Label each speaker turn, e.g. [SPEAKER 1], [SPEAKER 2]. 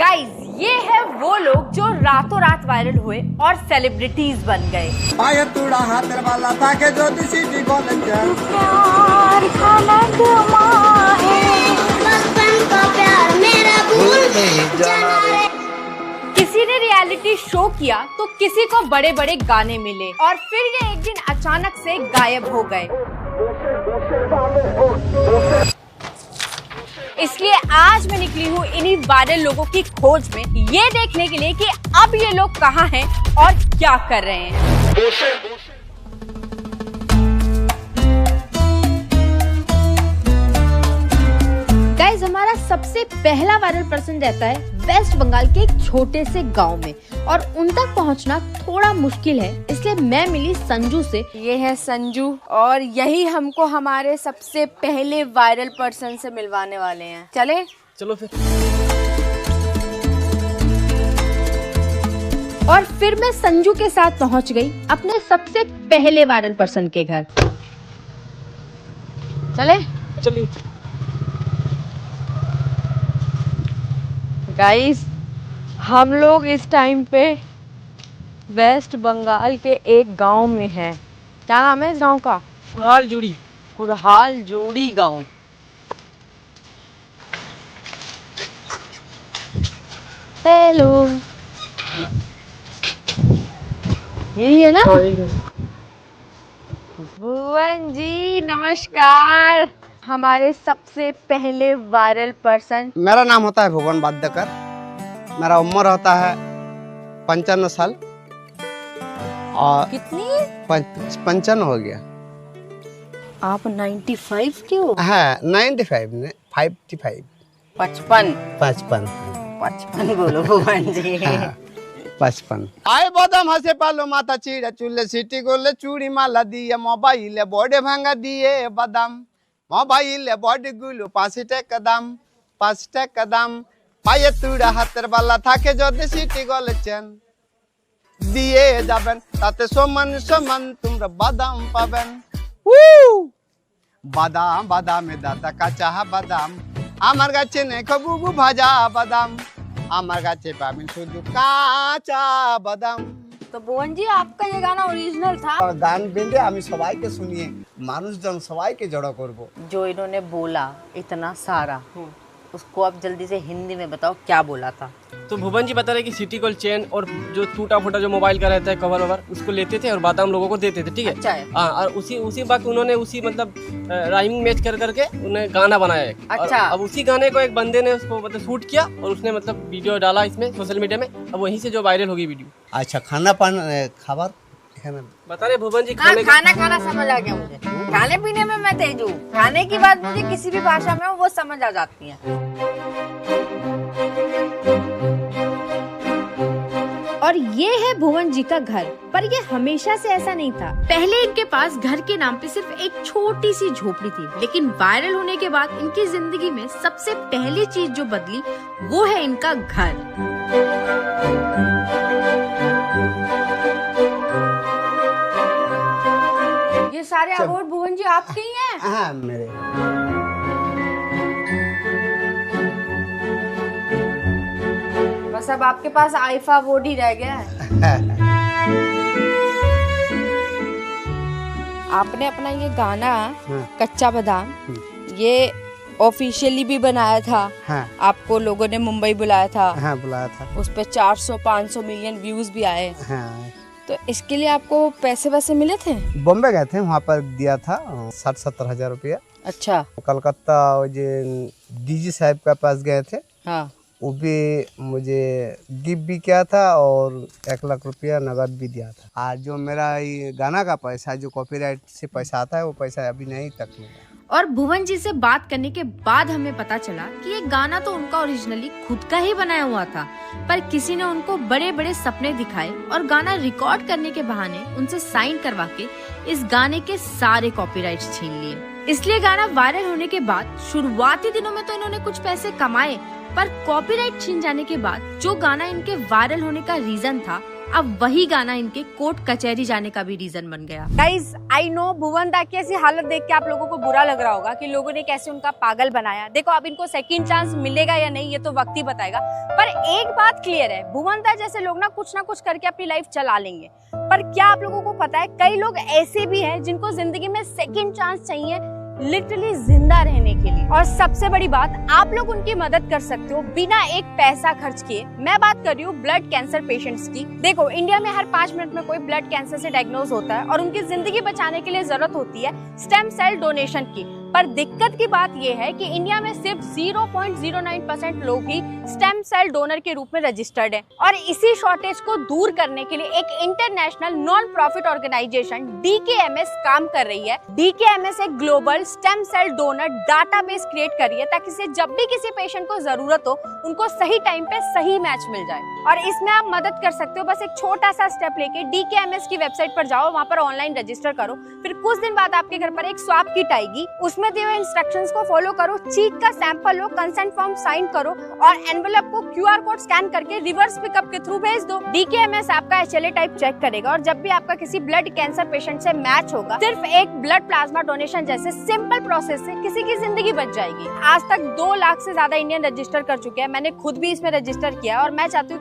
[SPEAKER 1] Guys, ये है वो लोग जो रातों रात वायरल हुए और सेलिब्रिटीज बन गए।
[SPEAKER 2] वाला था के ज्योतिषी जी बोले
[SPEAKER 1] प्यार का नगमा है,
[SPEAKER 3] बचपन का प्यार मेरा भूल जाना रे।
[SPEAKER 1] किसी ने रियलिटी शो किया तो किसी को बड़े बड़े गाने मिले और फिर ये एक दिन अचानक से गायब हो गए। इसलिए आज मैं निकली हूँ इन्हीं वायरल लोगों की खोज में, ये देखने के लिए कि अब ये लोग कहाँ हैं और क्या कर रहे हैं। गाइस, हमारा सबसे पहला वायरल पर्सन रहता है वेस्ट बंगाल के एक छोटे से गांव में और उन तक पहुंचना थोड़ा मुश्किल है, इसलिए मैं मिली संजू से। ये है संजू और यही हमको हमारे सबसे पहले वायरल पर्सन से मिलवाने वाले हैं। चलो फिर। और फिर मैं संजू के साथ पहुंच गई अपने सबसे पहले वायरल पर्सन के घर। चलिए। गाइस, हम लोग इस टाइम पे वेस्ट बंगाल के एक गांव में हैं। क्या नाम है इस गांव का? कुरहाल जोड़ी गांव। हेलो, यही है ना? भुवन जी नमस्कार। हमारे सबसे पहले वायरल पर्सन।
[SPEAKER 2] मेरा नाम होता है भुवन बाद्यकर। मेरा उम्र होता है 55 साल और
[SPEAKER 1] कितनी?
[SPEAKER 2] 55 हो गया।
[SPEAKER 1] आप 95 के हो?
[SPEAKER 2] हाँ, 95 ने 55
[SPEAKER 1] 55 बोलो भुवन जी।
[SPEAKER 2] 55 आए बदाम हसे पालो माथा चीड़ा चूल्हे सीटी गोले चूड़ी माला दिए मोबाइल बोर्डे भांगा दिए बदाम मोबाइल बॉडी गुलो 5 টাকা দাম 5 টাকা দাম পায়ে তুড়া হাতের বালা থাকে যদি সিটি গলেছেন দিয়ে যাবেন তাতে সমান সমান তোমরা বাদাম পাবেন। বাদাম বাদামে দাদা কাঁচা বাদাম আমার গাছে নেই বুবু ভাজা বাদাম আমার গাছে পাবেন শুধু কাঁচা বাদাম।
[SPEAKER 1] तो भुवन जी, आपका ये गाना ओरिजिनल था?
[SPEAKER 2] গান বেঁধে আমি সবাইকে শুনিয়ে মানুষজন সবাইকে জড়ো করব।
[SPEAKER 1] जो इन्होंने बोला इतना सारा, उसको अब जल्दी से हिंदी में बताओ क्या बोला था।
[SPEAKER 4] तो भुवन जी बता रहे कि सिटी गोल्ड चेन और जो टूटा फूटा जो मोबाइल का रहता है कवर ववर उसको लेते थे और बादाम लोगों को देते थे, ठीक है?
[SPEAKER 1] अच्छा है।
[SPEAKER 4] हाँ, और उसी बात उन्होंने उसी मतलब राइमिंग मैच करके उन्हें गाना बनाया है।
[SPEAKER 1] अच्छा।
[SPEAKER 4] अब उसी गाने को एक बंदे ने उसको मतलब शूट किया और उसने मतलब वीडियो डाला इसमें सोशल मीडिया में। अब वहीं से जो वायरल होगी वीडियो।
[SPEAKER 2] अच्छा, खाना पान खाबार
[SPEAKER 4] बता रहे भुवन जी
[SPEAKER 1] खाना समझ आ गया मुझे। खाने पीने में मैं तेज हूँ, खाने की बात मुझे किसी भी भाषा में हो वो समझ आ जाती है। और ये है भुवन जी का घर, पर ये हमेशा से ऐसा नहीं था। पहले इनके पास घर के नाम पे सिर्फ एक छोटी सी झोपड़ी थी, लेकिन वायरल होने के बाद इनकी जिंदगी में सबसे पहली चीज जो बदली वो है इनका घर। ये सारे अवार्ड भुवन जी आपके ही हैं?
[SPEAKER 2] हाँ, मेरे।
[SPEAKER 1] बस अब आपके पास आईफा अवार्ड ही रह गया है। आपने अपना ये गाना कच्चा बादाम ये ऑफिशियली भी बनाया था।
[SPEAKER 2] हाँ।
[SPEAKER 1] आपको लोगों ने मुंबई बुलाया था।
[SPEAKER 2] हाँ, बुलाया था।
[SPEAKER 1] उस पे 400-500 मिलियन व्यूज भी आए।
[SPEAKER 2] हाँ।
[SPEAKER 1] तो इसके लिए आपको पैसे वैसे मिले थे?
[SPEAKER 2] बॉम्बे गए थे, वहाँ पर दिया था 60-70 हजार रुपया।
[SPEAKER 1] अच्छा।
[SPEAKER 2] कलकत्ता डीजी साहब के पास गए थे।
[SPEAKER 1] हाँ।
[SPEAKER 2] वो भी मुझे गिफ्ट भी किया था और 1 लाख रुपया नगद भी दिया था। आज जो मेरा ये गाना का पैसा जो कॉपीराइट से पैसा आता है वो पैसा अभी नहीं तक मिला।
[SPEAKER 1] और भुवन जी से बात करने के बाद हमें पता चला कि ये गाना तो उनका ओरिजिनली खुद का ही बनाया हुआ था, पर किसी ने उनको बड़े बड़े सपने दिखाए और गाना रिकॉर्ड करने के बहाने उनसे साइन करवा के इस गाने के सारे कॉपीराइट्स छीन लिए। इसलिए गाना वायरल होने के बाद शुरुआती दिनों में तो इन्होंने कुछ पैसे कमाए, पर कॉपीराइट छीन जाने के बाद जो गाना इनके वायरल होने का रीजन था अब वही गाना इनके कोर्ट कचहरी जाने का भी रीजन बन गया।
[SPEAKER 5] गाइस आई नो भुवन दा की ऐसी हालत देख के आप लोगों को बुरा लग रहा होगा कि लोगों ने कैसे उनका पागल बनाया। देखो अब इनको सेकंड चांस मिलेगा या नहीं ये तो वक्त ही बताएगा, पर एक बात क्लियर है, भुवन दा जैसे लोग ना कुछ करके अपनी लाइफ चला लेंगे। पर क्या आप लोगों को पता है कई लोग ऐसे भी हैं जिनको जिंदगी में सेकंड चांस चाहिए लिटरली जिंदा रहने के लिए। और सबसे बड़ी बात, आप लोग उनकी मदद कर सकते हो बिना एक पैसा खर्च किए। मैं बात कर रही हूँ ब्लड कैंसर पेशेंट्स की। देखो इंडिया में हर 5 मिनट में कोई ब्लड कैंसर से डायग्नोज होता है और उनकी जिंदगी बचाने के लिए जरूरत होती है स्टेम सेल डोनेशन की। पर दिक्कत की बात यह है कि इंडिया में सिर्फ 0.09% लोग ही स्टेम सेल डोनर के रूप में रजिस्टर्ड हैं। और इसी शॉर्टेज को दूर करने के लिए एक international non profit organisation DKMS काम कर रही है। DKMS एक global stem cell donor database create करी है ताकि से जब भी किसी पेशेंट को जरूरत हो उनको सही टाइम पे सही मैच मिल जाए। और इसमें आप मदद कर सकते हो, बस एक छोटा सा स्टेप लेके DKMS की वेबसाइट पर जाओ, वहाँ पर ऑनलाइन रजिस्टर करो, फिर कुछ दिन बाद आपके घर पर एक स्वाब किट आएगी, उसमें दिए हुए इंस्ट्रक्शंस को फॉलो करो, चीट का सैंपल लो, कंसेंट फॉर्म साइन करो और एनवेलप को QR कोड स्कैन करके रिवर्स पिकअप के थ्रू भेज दो। DKMS आपका HLA टाइप चेक करेगा और जब भी आपका किसी ब्लड कैंसर पेशेंट से मैच होगा, सिर्फ एक ब्लड प्लाज्मा डोनेशन जैसे सिंपल प्रोसेस से किसी की जिंदगी बच जाएगी। आज तक 2 लाख से ज्यादा इंडियन रजिस्टर कर चुके हैं, मैंने खुद भी इसमें रजिस्टर किया और मैं चाहती हूँ